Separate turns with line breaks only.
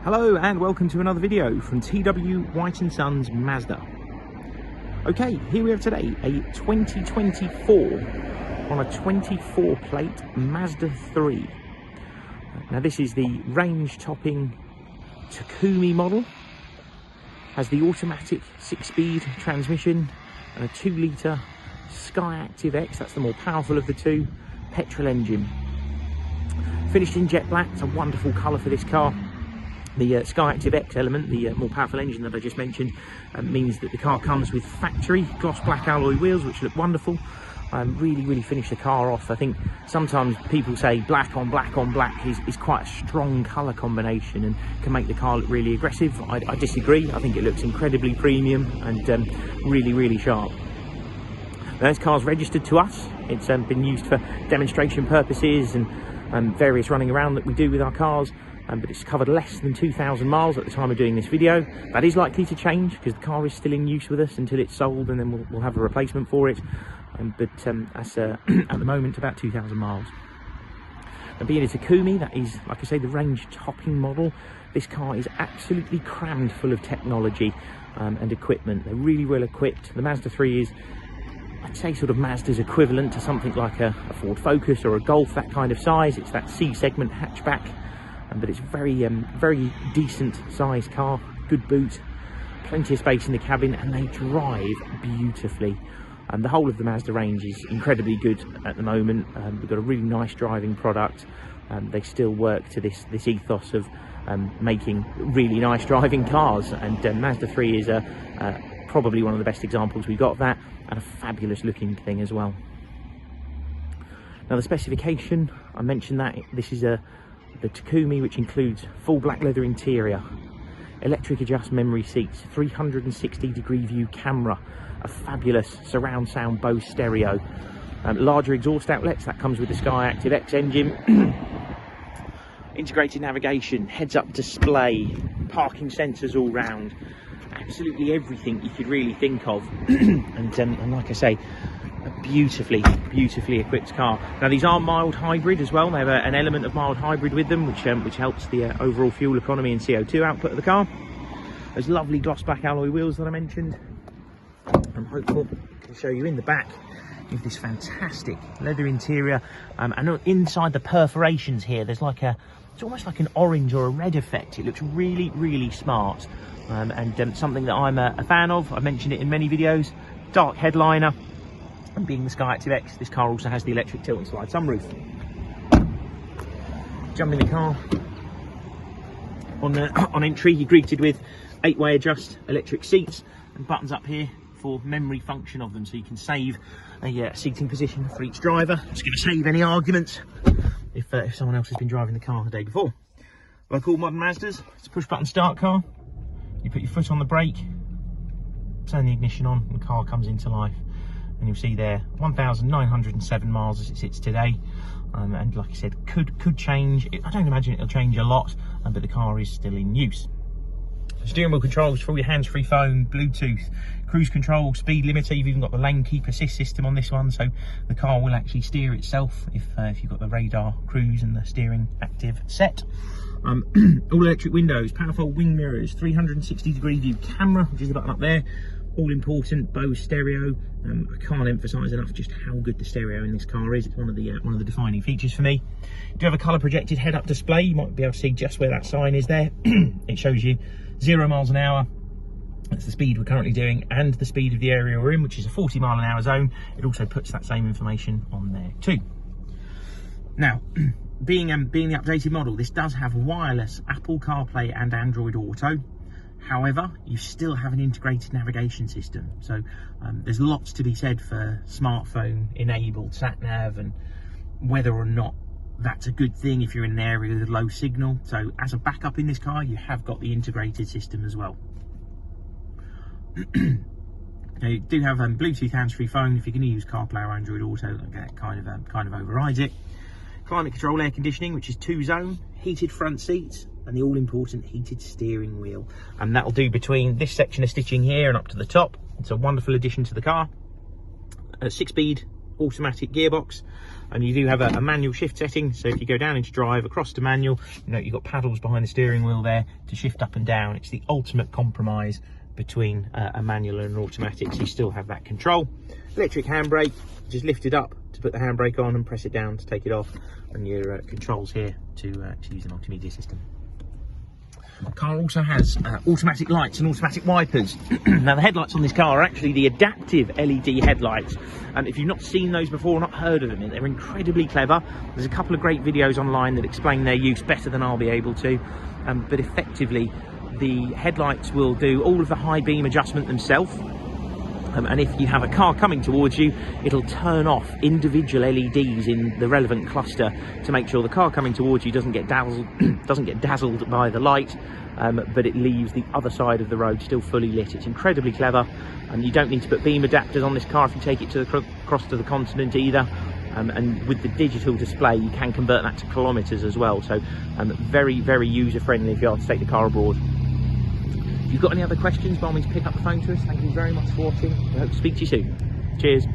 Hello and welcome to another video from TW White & Sons Mazda. Okay, here we have today a 2024 on a 24 plate Mazda 3. Now this is the range topping Takumi model. Has the automatic 6-speed transmission and a 2-litre eSKYACTIV-X, that's the more powerful of the two, petrol engine. Finished in jet black, it's a wonderful colour for this car. The eSKYACTIV-X element, the more powerful engine that I just mentioned, means that the car comes with factory gloss black alloy wheels, which look wonderful. Really finish the car off. I think sometimes people say black on black on black is quite a strong colour combination and can make the car look really aggressive. I disagree. I think it looks incredibly premium and really sharp. Now, this car's registered to us. It's been used for demonstration purposes and various running around that we do with our cars. But it's covered less than 2,000 miles at the time of doing this video. That is likely to change because the car is still in use with us until it's sold, and then we'll have a replacement for it. But that's at the moment about 2,000 miles. Now, being a Takumi, that is, like I say, the range topping model. This car is absolutely crammed full of technology and equipment. They're really well equipped. The Mazda 3 is, I'd say, sort of Mazda's equivalent to something like a Ford Focus or a Golf, that kind of size. It's that C-segment hatchback. But it's very decent sized car, good boot, plenty of space in the cabin, and they drive beautifully. The whole of the Mazda range is incredibly good at the moment. We've got a really nice driving product. They still work to this ethos of making really nice driving cars, and Mazda 3 is probably one of the best examples we've got of that, and a fabulous looking thing as well. Now the specification, I mentioned that this is the Takumi, which includes full black leather interior, electric adjust memory seats, 360-degree view camera, a fabulous surround sound BOSE stereo, larger exhaust outlets, that comes with the eSKYACTIV-X engine, integrated navigation, heads-up display, parking sensors all round, absolutely everything you could really think of. and like I say, a beautifully equipped car. Now these are mild hybrid as well. They have an element of mild hybrid with them, which helps the overall fuel economy and CO2 output of the car. Those lovely gloss black alloy wheels that I mentioned. I'm hopeful to show you in the back with this fantastic leather interior, and inside the perforations here there's like it's almost like an orange or a red effect. It looks really smart, and something that I'm a fan of. I've mentioned it in many videos. Dark headliner. And being the eSKYACTIV-X, this car also has the electric tilt and slide sunroof. Jump in the car. On entry, you're greeted with 8-way adjust electric seats and buttons up here for memory function of them, so you can save a seating position for each driver. It's going to save any arguments if someone else has been driving the car the day before. Like all modern Mazdas, it's a push-button start car. You put your foot on the brake, turn the ignition on, and the car comes into life. And you'll see there 1,907 miles as it sits today, and like I said, could change. I don't imagine it'll change a lot, but the car is still in use. Steering wheel controls for all your hands-free phone, Bluetooth, cruise control, speed limiter. You've even got the lane keep assist system on this one, so the car will actually steer itself if you've got the radar, cruise and the steering active set. All electric windows, powerful wing mirrors, 360-degree view camera, which is the button up there. All important BOSE stereo. I can't emphasise enough just how good the stereo in this car is. It's one of the defining features for me. Do have a colour projected head-up display. You might be able to see just where that sign is there. It shows you 0 miles an hour. That's the speed we're currently doing, and the speed of the area we're in, which is a 40 mile an hour zone. It also puts that same information on there too. Now, being the updated model, this does have wireless Apple CarPlay and Android Auto. However, you still have an integrated navigation system, so there's lots to be said for smartphone enabled sat-nav, and whether or not that's a good thing if you're in an area with low signal. So as a backup in this car, you have got the integrated system as well. Now, you do have Bluetooth hands-free phone. If you're going to use CarPlay or Android Auto, that kind of overrides it. Climate control air conditioning, which is 2-zone, heated front seats, and the all-important heated steering wheel. And that'll do between this section of stitching here and up to the top. It's a wonderful addition to the car. A 6-speed automatic gearbox, and you do have a manual shift setting. So if you go down into drive, across to manual, you know, you've got paddles behind the steering wheel there to shift up and down. It's the ultimate compromise between a manual and an automatic, so you still have that control. Electric handbrake, just lift it up to put the handbrake on and press it down to take it off, and your controls here to use the multimedia system. The car also has automatic lights and automatic wipers. Now the headlights on this car are actually the adaptive LED headlights, and if you've not seen those before or not heard of them, they're incredibly clever. There's a couple of great videos online that explain their use better than I'll be able to, but effectively the headlights will do all of the high beam adjustment themselves. And if you have a car coming towards you, it'll turn off individual LEDs in the relevant cluster to make sure the car coming towards you doesn't get dazzled by the light, but it leaves the other side of the road still fully lit. It's incredibly clever, and you don't need to put beam adapters on this car if you take it to across to the continent either. And with the digital display, you can convert that to kilometres as well. So very, very user friendly if you are to take the car abroad. If you've got any other questions, by all means pick up the phone to us. Thank you very much for watching. I hope to speak to you soon. Cheers.